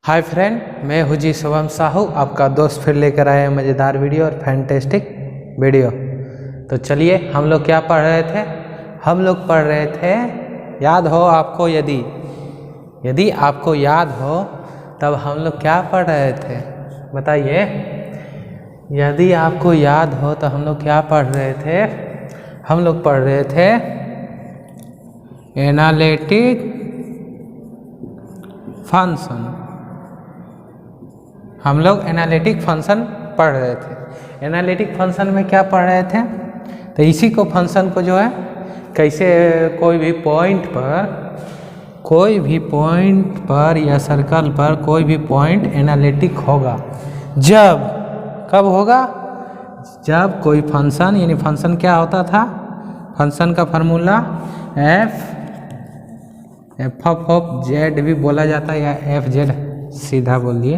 Hi friend, मैं हूँ जी शुभम साहू, आपका दोस्त फिर लेकर आए हैं मज़ेदार वीडियो और फैंटेस्टिक वीडियो। तो चलिए, हम लोग क्या पढ़ रहे थे? हम लोग पढ़ रहे थे, याद हो आपको? यदि आपको याद हो तब हम लोग क्या पढ़ रहे थे बताइए। यदि आपको याद हो तो हम लोग क्या पढ़ रहे थे? हम लोग पढ़ रहे थे एनालिटिक फंक्शन। हम लोग एनालिटिक फंक्शन पढ़ रहे थे। एनालिटिक फंक्शन में क्या पढ़ रहे थे? तो इसी को फंक्शन को जो है कैसे कोई भी पॉइंट पर या सर्कल पर कोई भी पॉइंट एनालिटिक होगा कब होगा? जब कोई फंक्शन, यानी फंक्शन क्या होता था? फंक्शन का फार्मूला एफ ऑफ जेड भी बोला जाता है, या एफ जेड सीधा बोल दिए,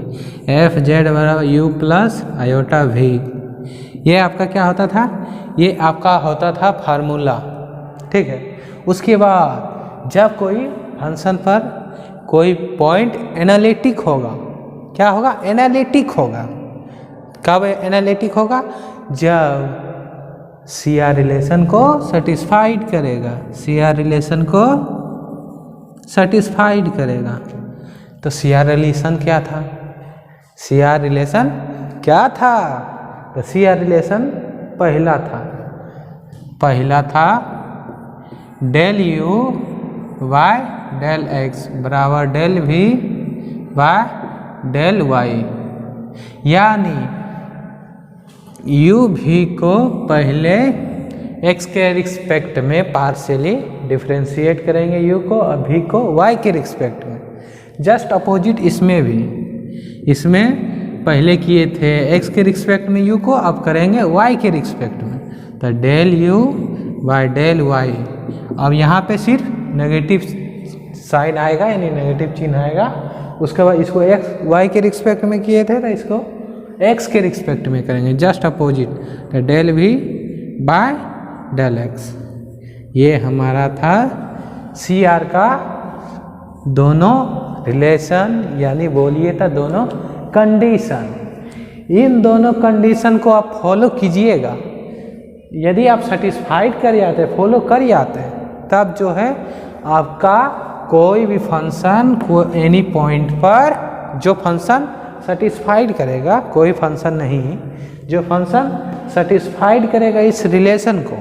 एफ जेड बराबर यू प्लस आयोटा वी। ये आपका क्या होता था? ये आपका होता था फार्मूला, ठीक है। उसके बाद जब कोई फंक्शन पर कोई पॉइंट एनालिटिक होगा, क्या होगा? एनालिटिक होगा। कब एनालिटिक होगा? जब सी आर रिलेशन को सेटिस्फाइड करेगा, सी आर रिलेशन को सेटिस्फाइड करेगा। तो सी आर रिलेशन क्या था? सी आर रिलेशन क्या था? तो सी आर रिलेशन पहला था del u y del x बराबर del v by del y, यानी यू भी को पहले एक्स के रिस्पेक्ट में पार्शियली डिफ्रेंशिएट करेंगे यू को, और भी को वाई के रिस्पेक्ट में। जस्ट अपोजिट इसमें पहले किए थे एक्स के रिस्पेक्ट में यू को, अब करेंगे वाई के रिस्पेक्ट में। तो del u by del y. अब यहाँ पे सिर्फ नेगेटिव साइन आएगा, यानी नेगेटिव चिन्ह आएगा। उसके बाद इसको एक्स वाई के रिस्पेक्ट में किए थे, तो इसको एक्स के रिस्पेक्ट में करेंगे, जस्ट अपोजिट। तो del v by del x. ये हमारा था सी आर का दोनों रिलेशन, यानी बोलिए तो दोनों कंडीशन। इन दोनों कंडीशन को आप फॉलो कीजिएगा। यदि आप सेटिस्फाइड कर जाते, फॉलो कर जाते, तब जो है आपका कोई भी फंक्शन को एनी पॉइंट पर जो फंक्शन सेटिस्फाइड करेगा, कोई फंक्शन नहीं, जो फंक्शन सेटिस्फाइड करेगा इस रिलेशन को,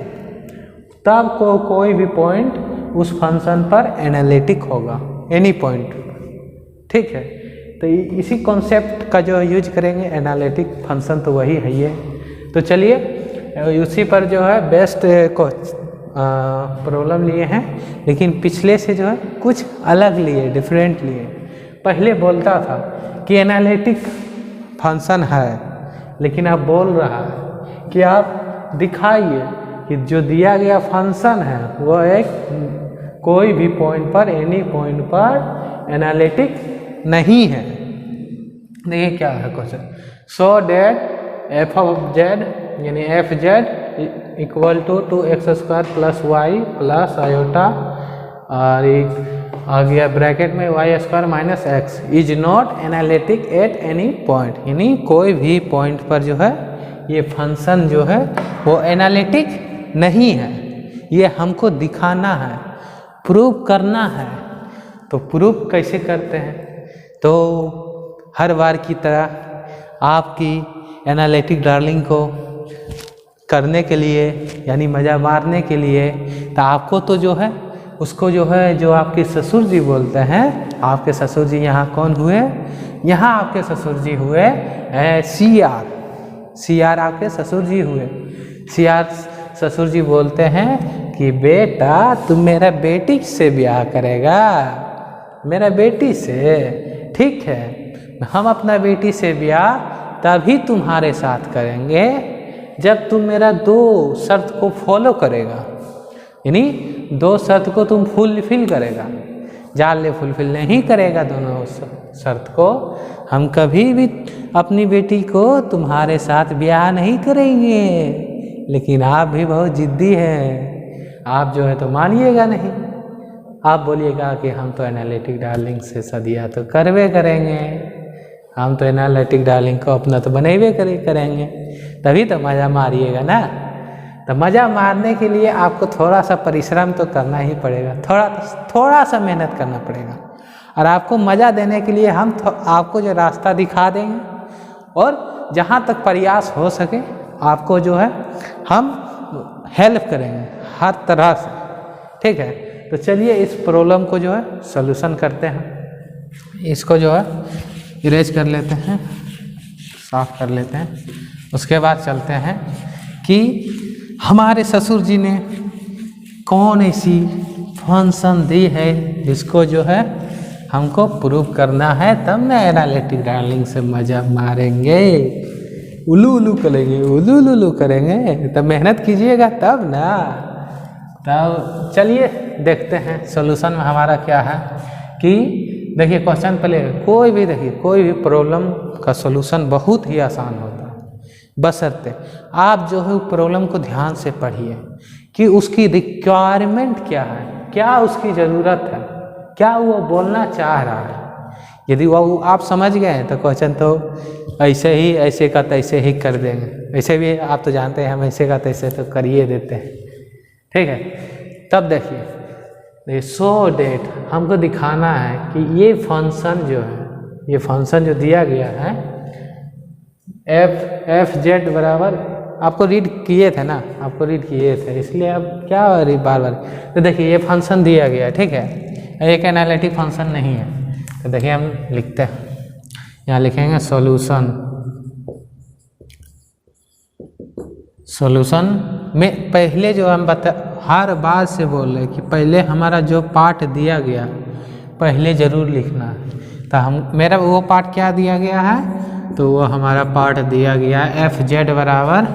तब को कोई भी पॉइंट उस फंक्शन पर एनालिटिक होगा, एनी पॉइंट, ठीक है। तो इसी कॉन्सेप्ट का जो यूज करेंगे एनालिटिक फंक्शन, तो वही है ये। तो चलिए, उसी पर जो है बेस्ट को प्रॉब्लम लिए हैं, लेकिन पिछले से जो है कुछ अलग लिए, डिफरेंट लिए। पहले बोलता था कि एनालिटिक फंक्शन है, लेकिन अब बोल रहा है कि आप दिखाइए कि जो दिया गया फंक्शन है वो एक कोई भी पॉइंट पर, एनी पॉइंट पर एनालिटिक नहीं है। देखिए क्या है question. So that f of z, यानी f z equal to x square plus y plus iota, और एक आ गया ब्रैकेट में y square minus x, is not analytic at any point, यानी कोई भी पॉइंट पर जो है ये फंक्शन जो है वो एनालिटिक नहीं है। ये हमको दिखाना है, प्रूव करना है। तो प्रूव कैसे करते हैं? तो हर बार की तरह आपकी एनालिटिक डार्लिंग को करने के लिए, यानी मज़ा मारने के लिए, तो आपको तो जो है उसको जो है, जो आपके ससुर जी बोलते हैं, आपके ससुर जी यहाँ कौन हुए? यहाँ आपके ससुर जी हुए सी आर आपके ससुर जी हुए। सी आर ससुर जी बोलते हैं कि बेटा तुम मेरा बेटी से ब्याह करेगा, मेरा बेटी से, ठीक है। हम अपना बेटी से ब्याह तभी तुम्हारे साथ करेंगे जब तुम मेरा दो शर्त को फॉलो करेगा, यानी दो शर्त को तुम फुलफिल करेगा। जाले फुलफिल नहीं करेगा दोनों शर्त को, हम कभी भी अपनी बेटी को तुम्हारे साथ ब्याह नहीं करेंगे। लेकिन आप भी बहुत जिद्दी हैं, आप जो है तो मानिएगा नहीं, आप बोलिएगा कि हम तो एनालिटिक डार्लिंग से शादियाँ तो करवे करेंगे। हम तो एनालिटिक डार्लिंग को अपना तो बनेबे करेंगे, तभी तो मज़ा मारिएगा ना। तो मज़ा मारने के लिए आपको थोड़ा सा परिश्रम तो करना ही पड़ेगा, थोड़ा सा मेहनत करना पड़ेगा। और आपको मज़ा देने के लिए हम आपको जो रास्ता दिखा देंगे, और जहाँ तक प्रयास हो सके आपको जो है हम हेल्प करेंगे हर तरह से, ठीक है। तो चलिए इस प्रॉब्लम को जो है सॉल्यूशन करते हैं। इसको जो है इरेज कर लेते हैं, साफ कर लेते हैं। उसके बाद चलते हैं कि हमारे ससुर जी ने कौन ऐसी फंक्शन दी है जिसको जो है हमको प्रूव करना है, तब ना एनालिटिक डार्लिंग से मजा मारेंगे, उल्लू उल्लू करेंगे, उल्लू उल्लू करेंगे। तब मेहनत कीजिएगा तब ना। तब चलिए देखते हैं सॉल्यूशन में हमारा क्या है। कि देखिए क्वेश्चन पहले कोई भी प्रॉब्लम का सॉल्यूशन बहुत ही आसान होता है, बशर्ते आप जो है प्रॉब्लम को ध्यान से पढ़िए कि उसकी रिक्वायरमेंट क्या है, क्या उसकी ज़रूरत है, क्या वो बोलना चाह रहा है। यदि वो आप समझ गए हैं तो क्वेश्चन तो ऐसे का तैसे ही कर देंगे। ऐसे भी आप तो जानते हैं हम ऐसे का तैसे तो करिए देते हैं, ठीक है। तब देखिए सो डेट हमको दिखाना है कि ये फंक्शन जो है, ये फंक्शन जो दिया गया है एफ जेड बराबर, आपको रीड किए थे ना, आपको रीड किए थे, इसलिए अब क्या बार बार। तो देखिए ये फंक्शन दिया गया है, ठीक है, एक एनालिटिक फंक्शन नहीं है। तो देखिए हम लिखते हैं, यहाँ लिखेंगे सॉल्यूशन में पहले जो हम हर बार से बोल रहे कि पहले हमारा जो पार्ट दिया गया पहले ज़रूर लिखना है। तो हम मेरा वो पार्ट क्या दिया गया है, तो वो हमारा पार्ट दिया गया है एफ जेड बराबर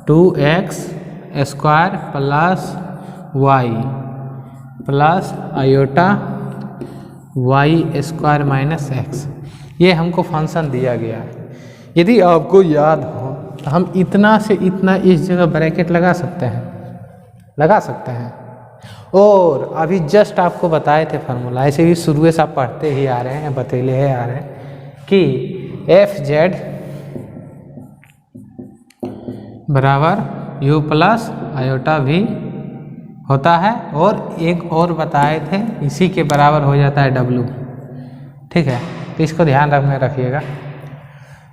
2x square plus y plus iota y square minus x. ये हमको फंक्शन दिया गया है। यदि आपको याद हो तो हम इतना से इतना इस जगह ब्रैकेट लगा सकते हैं। और अभी जस्ट आपको बताए थे फार्मूला, ऐसे भी शुरू से आप पढ़ते ही आ रहे हैं, बतैले ही आ रहे हैं कि एफ जेड बराबर यू प्लस आयोटा भी होता है, और एक और बताए थे इसी के बराबर हो जाता है डब्लू, ठीक है। तो इसको ध्यान में रखिएगा।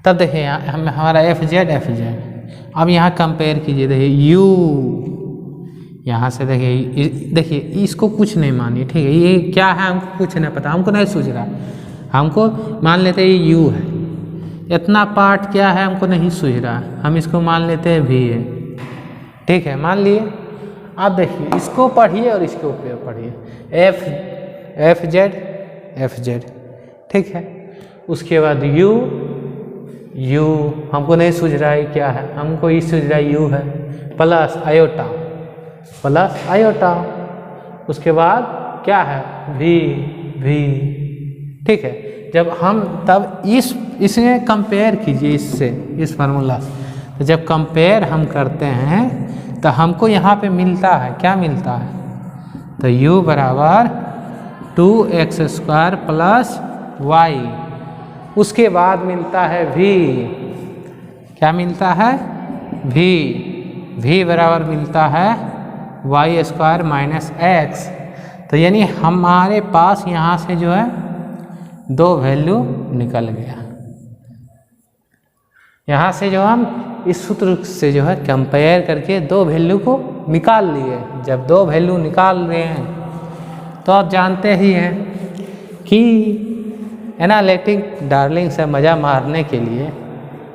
तब देखिए यहाँ हमारा एफ जेड अब यहाँ कंपेयर कीजिए, देखिए यू यहाँ से देखिए इसको कुछ नहीं मानिए, ठीक है। ये क्या है हमको कुछ नहीं पता, हमको नहीं सूझ रहा, हमको मान लेते हैं ये यू है, इतना पार्ट क्या है हमको नहीं सूझ रहा, हम इसको मान लेते हैं भी है, ठीक है, मान लिए। आप देखिए इसको पढ़िए और इसके ऊपर पढ़िए, एफ जेड, ठीक है। उसके बाद यू हमको नहीं सूझ रहा है क्या है, हमको ये सूझ रहा है यू है प्लस आयोटा, उसके बाद क्या है भी, ठीक है। जब हम तब इसमें कंपेयर कीजिए इससे, इस फार्मूला से, तो जब कंपेयर हम करते हैं तो हमको यहाँ पे मिलता है, क्या मिलता है, तो u बराबर 2x स्क्वायर प्लस वाई, उसके बाद मिलता है v, क्या मिलता है v बराबर मिलता है वाई स्क्वायर माइनस एक्स। तो यानी हमारे पास यहाँ से जो है दो वैल्यू निकल गया। यहाँ से जो हम इस सूत्र से जो है कंपेयर करके दो वैल्यू को निकाल लिए। जब दो वैल्यू निकाल रहे हैं तो आप जानते ही हैं कि एनालिटिक डार्लिंग से मज़ा मारने के लिए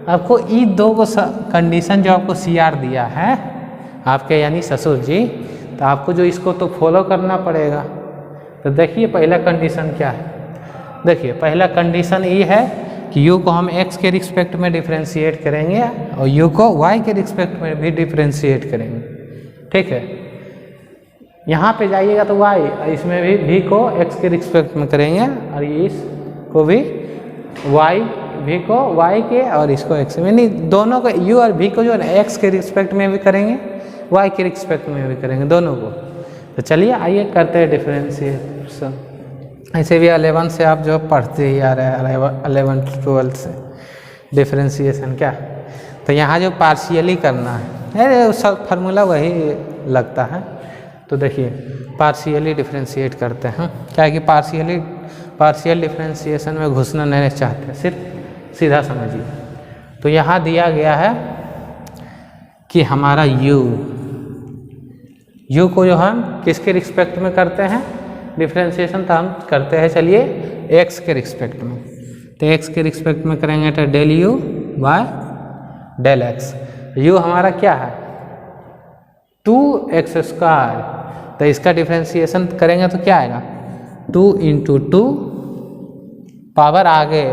आपको ये दो को कंडीशन जो आपको CR दिया है आपके यानी ससुर जी, तो आपको जो इसको तो फॉलो करना पड़ेगा। तो देखिए पहला कंडीशन क्या है, देखिए पहला कंडीशन ये है कि u को हम x के रिस्पेक्ट में डिफ्रेंशिएट करेंगे और u को y के रिस्पेक्ट में भी डिफ्रेंशिएट करेंगे, ठीक है। यहाँ पे जाइएगा तो y, इसमें भी v को x के रिस्पेक्ट में करेंगे और इसको भी v को y के और इसको x में, नहीं दोनों को u और v को जो है ना x के रिस्पेक्ट में भी करेंगे, y के रिस्पेक्ट में भी करेंगे, दोनों को। तो चलिए आइए करते हैं डिफ्रेंशिएशन। ऐसे भी 11 से आप जो पढ़ते ही आ रहे हैं 11 12 से डिफरेंशिएशन क्या। तो यहाँ जो पार्शियली करना है सब फार्मूला वही लगता है। तो देखिए पार्शियली डिफरेंशिएट करते हैं, क्या है कि पार्शियल डिफरेंशिएशन में घुसना नहीं चाहते, सिर्फ सीधा समझिए। तो यहाँ दिया गया है कि हमारा u को जो हम किसके रिस्पेक्ट में करते हैं डिफरेंशिएशन, तो हम करते हैं चलिए x के रिस्पेक्ट में। तो x के रिस्पेक्ट में करेंगे तो del u by del x। u हमारा क्या है 2x², तो इसका डिफरेंशिएशन करेंगे तो क्या आएगा 2 × 2 पावर आगे,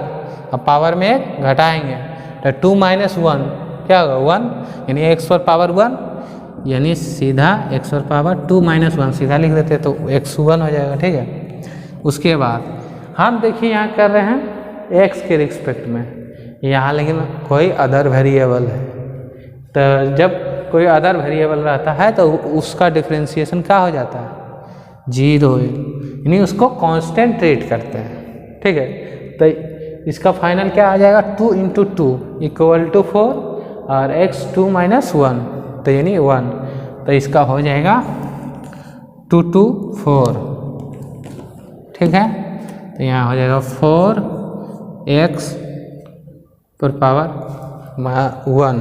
अब पावर में एक घटाएंगे तो 2 - 1 क्या होगा 1, यानी x⁴ 1, यानी सीधा x⁴ 2 - 1 सीधा लिख देते तो x1 हो जाएगा। ठीक है, उसके बाद हम देखिए यहाँ कर रहे हैं x के रिस्पेक्ट में, यहाँ लेकिन कोई अदर वेरिएबल है। तो जब कोई अदर वेरिएबल रहता है तो उसका डिफरेंशिएशन क्या हो जाता है 0, यानी उसको कांस्टेंट ट्रीट करते हैं। ठीक है, तो इसका फाइनल क्या आ जाएगा 2 × 2 = 4 और x2 - 1 तो यानी 1, तो इसका हो जाएगा 2 2 4। ठीक है, तो यहाँ हो जाएगा 4x⁴ 1,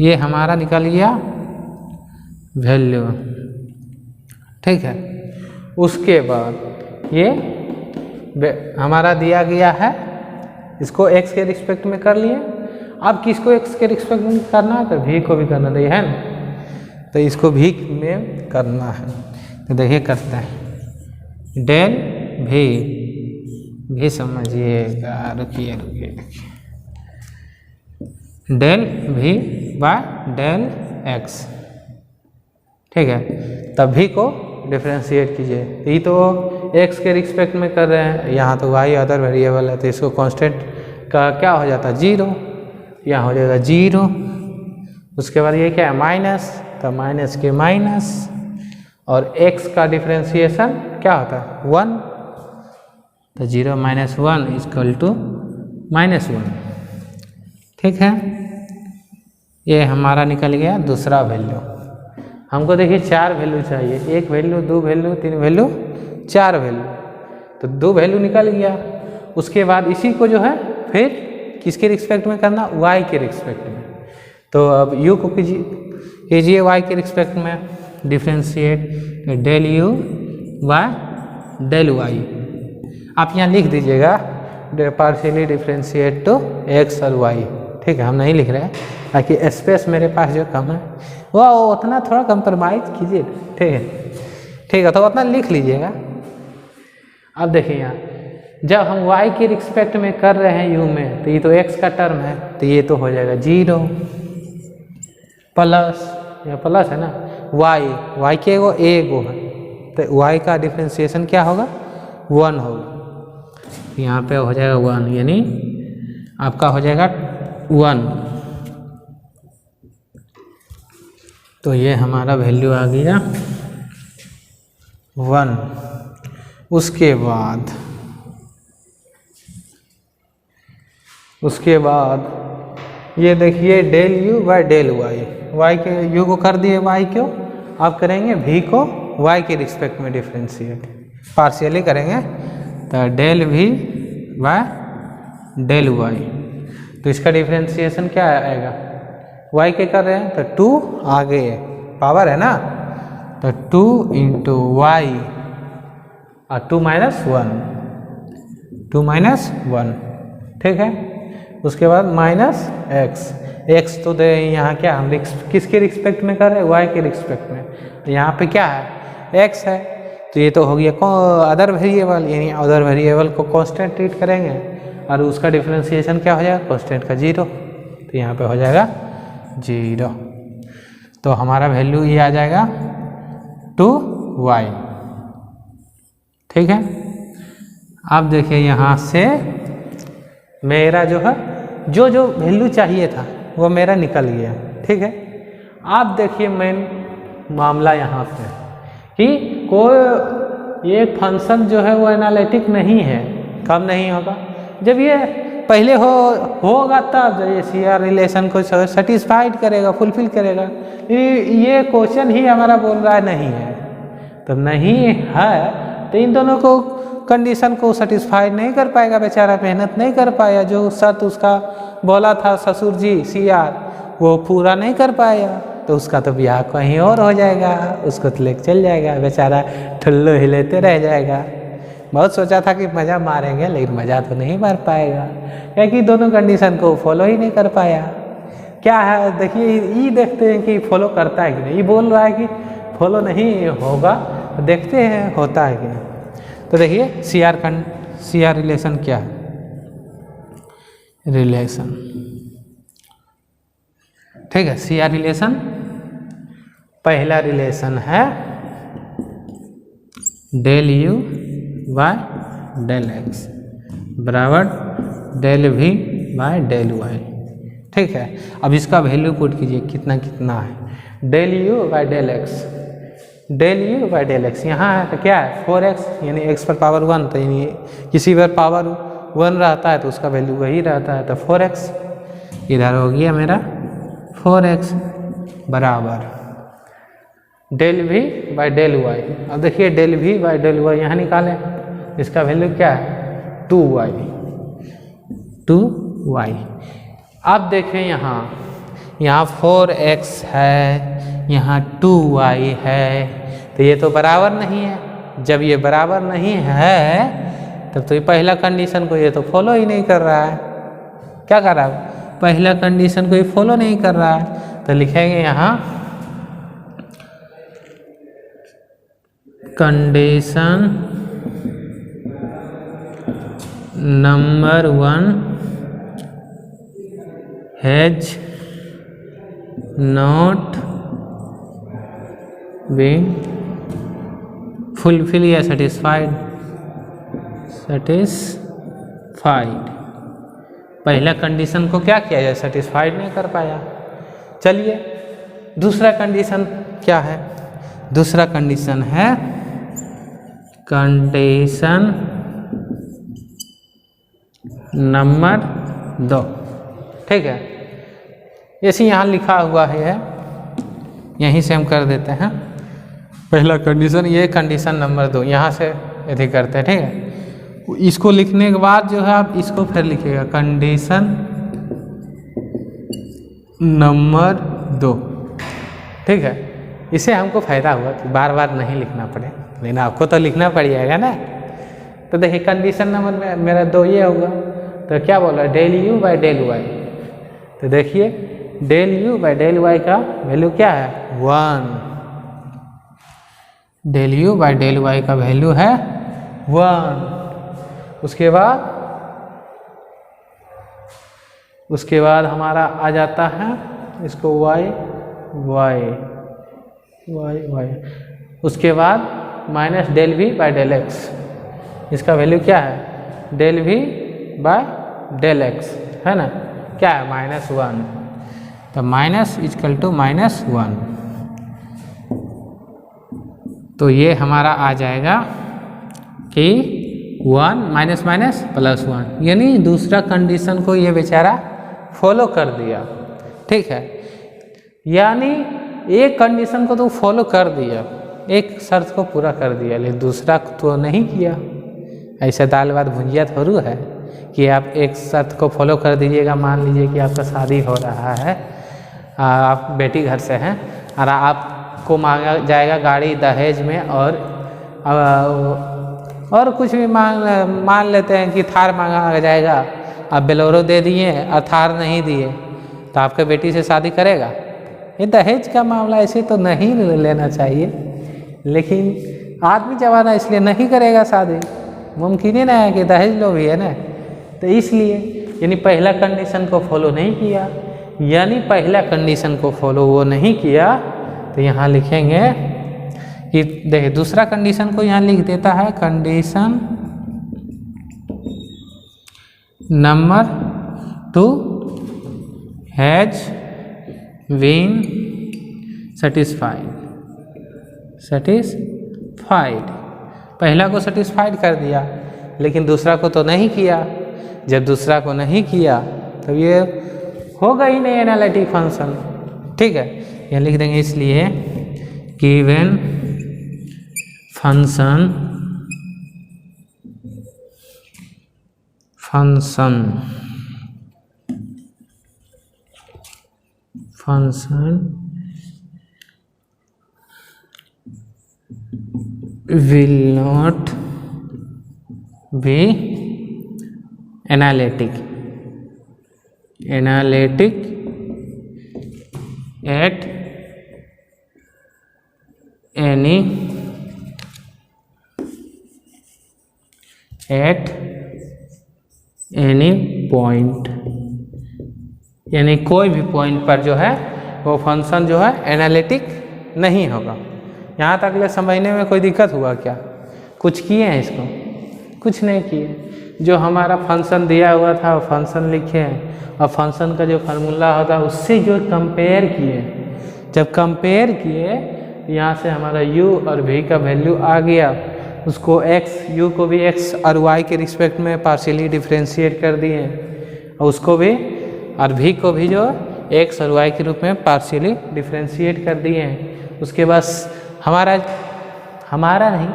ये हमारा निकल गया वैल्यू। ठीक है, उसके बाद ये हमारा दिया गया है, इसको x के रिस्पेक्ट में कर लिए। अब किसको x के रिस्पेक्ट में करना है तो v को भी करना है ना, तो इसको v में करना है। तो देखिए करते हैं डेल v समझिएगा, रुकिए del v by del x। ठीक है, तब v को डिफरेंशिएट कीजिए। ये तो x के रिस्पेक्ट में कर रहे हैं, यहाँ तो y अदर वेरिएबल है तो इसको कांस्टेंट का क्या हो जाता है 0, यहाँ हो जाएगा 0। उसके बाद ये क्या है माइनस, तो माइनस के माइनस, और x का डिफरेंशिएशन क्या होता है 1, तो 0 - 1 = -1। ठीक है, ये हमारा निकल गया दूसरा वैल्यू। हमको देखिए 4 वैल्यू चाहिए, 1 वैल्यू 2 वैल्यू 3 वैल्यू 4 वैल्यू, तो 2 वैल्यू निकल गया। उसके बाद इसी को जो है फिर किसके रिस्पेक्ट में करना y के रिस्पेक्ट में। तो अब u को कीजिए y के रिस्पेक्ट में differentiate, del u by del y। आप यहाँ लिख दीजिएगा पार्शियली डिफरेंशिएट टू x और y। ठीक है, हम नहीं लिख रहे हैं ताकि स्पेस मेरे पास जो कम है वो उतना थोड़ा कंप्रोमाइज कीजिए। ठीक है, तो उतना लिख लीजिएगा। अब देखिए यहाँ जब हम y के रिस्पेक्ट में कर रहे हैं u में, तो ये तो x का टर्म है तो ये तो हो जाएगा 0 प्लस, यह प्लस है ना y के वो a को है, तो y का डिफरेंशिएशन क्या होगा 1 होगा। यहाँ पे हो जाएगा 1, यानी आपका हो जाएगा 1। तो ये हमारा वैल्यू आ गया 1। उसके बाद ये देखिए del u by del y के u को कर दिए y को, आप करेंगे v को y के रिस्पेक्ट में डिफरेंशिएट पार्शियली करेंगे, तो del v by del y। तो इसका डिफरेंशिएशन क्या आएगा y के कर रहे हैं तो 2 आगे पावर है ना, तो 2 × y और 2 - 1। ठीक है, उसके बाद माइनस x तो दे यहाँ क्या हम किसके रिस्पेक्ट में कर रहे हैं y के रिस्पेक्ट में, तो यहाँ पे क्या है x है, तो ये तो हो गया अदर वेरिएबल, यानी अदर वेरिएबल को कांस्टेंट ट्रीट करेंगे और उसका डिफरेंशिएशन क्या हो जाएगा कांस्टेंट का 0, तो यहाँ पे हो जाएगा 0। तो हमारा वैल्यू ये आ जाएगा 2y। ठीक है, अब देखिए यहाँ से मेरा जो है जो वैल्यू चाहिए था वो मेरा निकल गया। ठीक है, आप देखिए मेन मामला यहाँ पे कि कोई ये फंक्शन जो है वो एनालिटिक नहीं है। कब नहीं होगा? जब ये पहले होगा तब जब ये CR रिलेशन को सेटिस्फाइड करेगा, फुलफिल करेगा। ये क्वेश्चन ही हमारा बोल रहा है नहीं है, तो नहीं है तो इन दोनों को कंडीशन को सेटिस्फाइड नहीं कर पाएगा, बेचारा मेहनत नहीं कर पाया, जो शर्त उसका बोला था ससुर जी CR वो पूरा नहीं कर पाया, तो उसका तो ब्याह कहीं और हो जाएगा, उसको तो लेके चल जाएगा, बेचारा ठुल्लो हिलेते रह जाएगा। बहुत सोचा था कि मज़ा मारेंगे, लेकिन मज़ा तो नहीं मार पाएगा, क्योंकि दोनों कंडीशन को फॉलो ही नहीं कर पाया। क्या है देखिए, ये देखते हैं कि फॉलो करता है कि नहीं। ये बोल रहा है कि फॉलो नहीं होगा, तो देखते हैं होता है कि नहीं। तो देखिए CR रिलेशन क्या है? रिलेशन, ठीक है। CR रिलेशन पहला रिलेशन है del U by del X बराबर del V by del Y, ठीक है। अब इसका वैल्यू पुट कीजिए, कितना कितना है? Del U by del X, del U by del X यहाँ है तो क्या है? 4x, यानी x पर पावर 1, तो यानी किसी पर पावर 1 रहता है तो उसका वैल्यू वही रहता है, तो 4x इधर हो गया मेरा 4x बराबर del V by del Y। अब देखिए del V by del Y यहाँ निकालें, इसका वैल्यू क्या है? 2y। अब देखें यहाँ 4x है, यहाँ 2y है, तो ये तो बराबर नहीं है। जब ये बराबर नहीं है तब तो ये पहला कंडीशन को ये तो फॉलो ही नहीं कर रहा है। क्या कर रहा है? पहला कंडीशन को ये फॉलो नहीं कर रहा है, तो लिखेंगे यहाँ condition number 1 has not been fulfill या सेटिस्फाइड। पहला कंडीशन को क्या किया जाए? सेटिस्फाइड नहीं कर पाया। चलिए दूसरा कंडीशन क्या है? दूसरा कंडीशन है कंडीशन नंबर 2, ठीक है। जैसे यहाँ लिखा हुआ है, यहीं से हम कर देते हैं। पहला कंडीशन, ये कंडीशन नंबर 2, यहाँ से यदि करते हैं, ठीक है। इसको लिखने के बाद जो है आप इसको फिर लिखिएगा कंडीशन नंबर 2, ठीक है। इससे हमको फ़ायदा हुआ कि बार बार नहीं लिखना पड़े, लेकिन आपको तो लिखना पड़ेगा ना। तो देखिए कंडीशन नंबर में मेरा 2 ये होगा, तो क्या बोला? Del U by del Y। तो देखिए del U by del Y का वैल्यू क्या है? 1। Del U by del Y का वैल्यू है 1। उसके बाद हमारा आ जाता है इसको y। उसके बाद minus del V by del X, इसका वैल्यू क्या है? Del V by del X, है ना? क्या है? -1। तो माइनस इक्वल टू -1, तो ये हमारा आ जाएगा कि 1 माइनस माइनस प्लस 1, यानी दूसरा कंडीशन को ये बेचारा फॉलो कर दिया, ठीक है। यानी एक कंडीशन को तो फॉलो कर दिया, एक शर्त को पूरा कर दिया, लेकिन दूसरा तो नहीं किया। ऐसा दाल भात भुजिया थोड़ा है कि आप एक शर्त को फॉलो कर दीजिएगा। मान लीजिए कि आपका शादी हो रहा है, आप बेटी घर से हैं और आपको मांगा जाएगा गाड़ी दहेज में, और कुछ भी मान लेते हैं कि थार मांगा जाएगा, आप बेलोरो दे दिए और थार नहीं दिए, तो आपके बेटी से शादी करेगा? ये दहेज का मामला, ऐसे तो नहीं लेना चाहिए, लेकिन आदमी जवाना इसलिए नहीं करेगा शादी, मुमकिन ही नहीं है कि दहेज लो भी है ना। तो इसलिए यानी पहला कंडीशन को फॉलो नहीं किया, यानी पहला कंडीशन को फॉलो वो नहीं किया, तो यहाँ लिखेंगे कि देखिए दूसरा कंडीशन को यहाँ लिख देता है condition number 2 has been satisfied. पहला को सेटिस्फाइड कर दिया लेकिन दूसरा को तो नहीं किया। जब दूसरा को नहीं किया तो ये होगा ही नहीं एनालिटिक फंक्शन। ठीक है, यहाँ लिख देंगे इसलिए given function will not be analytic at any point, यानी कोई भी पॉइंट पर जो है वो फंक्शन जो है एनालिटिक नहीं होगा। यहाँ तक ले समझने में कोई दिक्कत हुआ क्या? कुछ किए हैं इसको? कुछ नहीं किए। जो हमारा फंक्शन दिया हुआ था वो फंक्शन लिखे हैं और फंक्शन का जो फार्मूला होता है उससे जो कंपेयर किए, जब कंपेयर किए यहाँ से हमारा u और v का वैल्यू आ गया, उसको u को भी x और y के रिस्पेक्ट में पार्शियली डिफ्रेंशिएट कर दिए और उसको भी और v को भी जो x और y के रूप में पार्शियली डिफ्रेंशिएट कर दिए हैं। उसके बाद हमारा नहीं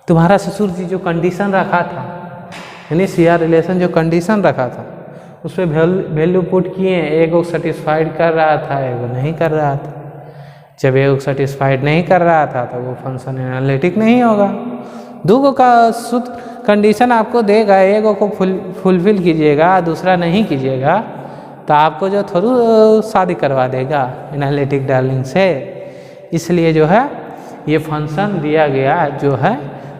तुम्हारा ससुर जी जो कंडीशन रखा था, यानी CR रिलेशन जो कंडीशन रखा था उस पर वैल्यू पुट किए। एक को सेटिस्फाइड कर रहा था, एक को नहीं कर रहा था। जब एक को सेटिस्फाइड नहीं कर रहा था तो वो फंक्शन एनालिटिक नहीं होगा। दो का शुद्ध कंडीशन आपको देगा, एक को फुलफिल कीजिएगा दूसरा नहीं कीजिएगा तो आपको जो थोड़ा शादी करवा देगा एनालिटिक डार्लिंग से। इसलिए जो है ये फंक्शन दिया गया जो है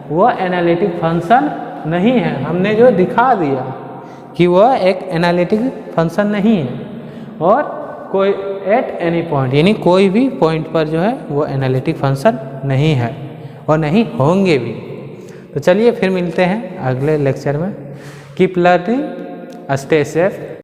वो एनालिटिक फंक्शन नहीं है। हमने जो दिखा दिया कि वह एक एनालिटिक फंक्शन नहीं है और कोई एट एनी पॉइंट, यानी कोई भी पॉइंट पर जो है वो एनालिटिक फंक्शन नहीं है और नहीं होंगे भी। तो चलिए फिर मिलते हैं अगले लेक्चर में। Keep learning, stay safe.